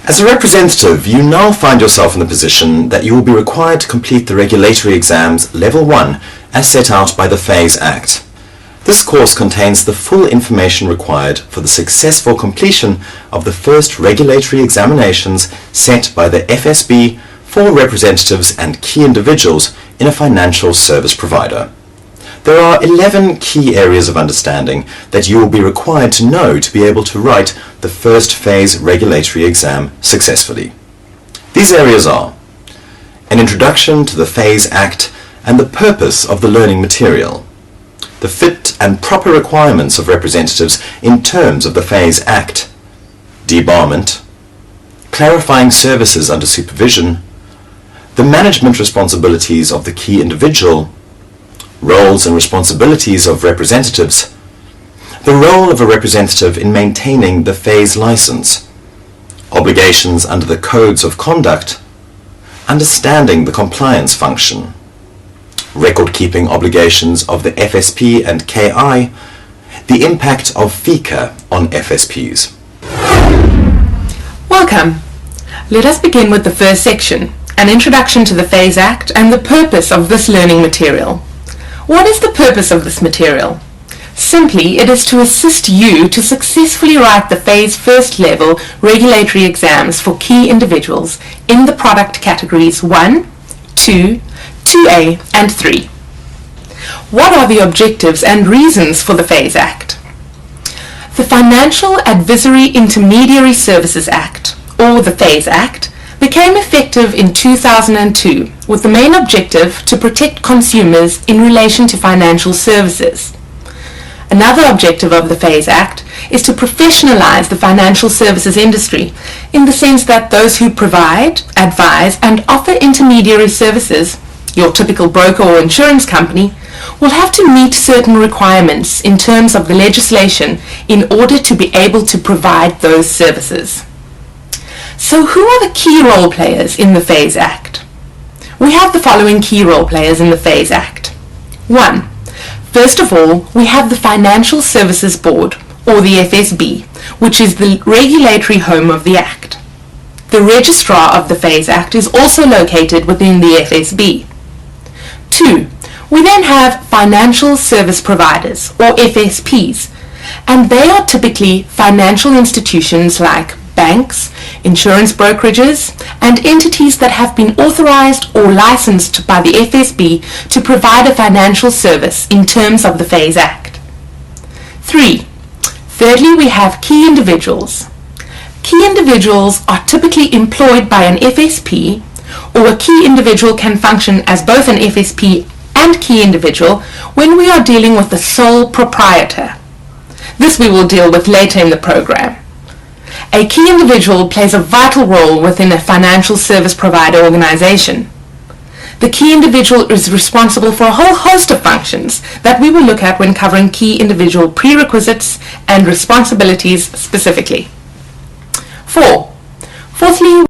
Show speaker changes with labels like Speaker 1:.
Speaker 1: As a representative, you now find yourself in the position that you will be required to complete the regulatory exams Level 1 as set out by the FAIS Act. This course contains the full information required for the successful completion of the first regulatory examinations set by the FSB for representatives and key individuals in a financial service provider. There are 11 key areas of understanding that you will be required to know to be able to write the first FAIS regulatory exam successfully. These areas are an introduction to the FAIS Act and the purpose of the learning material, the fit and proper requirements of representatives in terms of the FAIS Act, debarment, clarifying services under supervision, the management responsibilities of the key individual, roles and responsibilities of representatives, the role of a representative in maintaining the FAIS license, obligations under the codes of conduct, understanding the compliance function, record-keeping obligations of the FSP and KI, the impact of FICA on FSPs.
Speaker 2: Welcome. Let us begin with the first section, an introduction to the FAIS Act and the purpose of this learning material. What is the purpose of this material? Simply, it is to assist you to successfully write the FAIS first level regulatory exams for key individuals in the product categories 1, 2, 2A and 3. What are the objectives and reasons for the FAIS Act? The Financial Advisory Intermediary Services Act, or the FAIS Act, became effective in 2002 with the main objective to protect consumers in relation to financial services. Another objective of the FAIS Act is to professionalize the financial services industry in the sense that those who provide, advise and offer intermediary services, your typical broker or insurance company, will have to meet certain requirements in terms of the legislation in order to be able to provide those services. So who are the key role players in the FAIS Act? We have the following key role players in the FAIS Act. 1. First of all, we have the Financial Services Board, or the FSB, which is the regulatory home of the Act. The Registrar of the FAIS Act is also located within the FSB. 2. We then have Financial Service Providers, or FSPs, and they are typically financial institutions like banks, insurance brokerages, and entities that have been authorized or licensed by the FSB to provide a financial service in terms of the FAIS Act. 3. Thirdly, we have key individuals. Key individuals are typically employed by an FSP, or a key individual can function as both an FSP and key individual when we are dealing with the sole proprietor. This we will deal with later in the program. A key individual plays a vital role within a financial service provider organization. The key individual is responsible for a whole host of functions that we will look at when covering key individual prerequisites and responsibilities specifically. 4. Fourthly,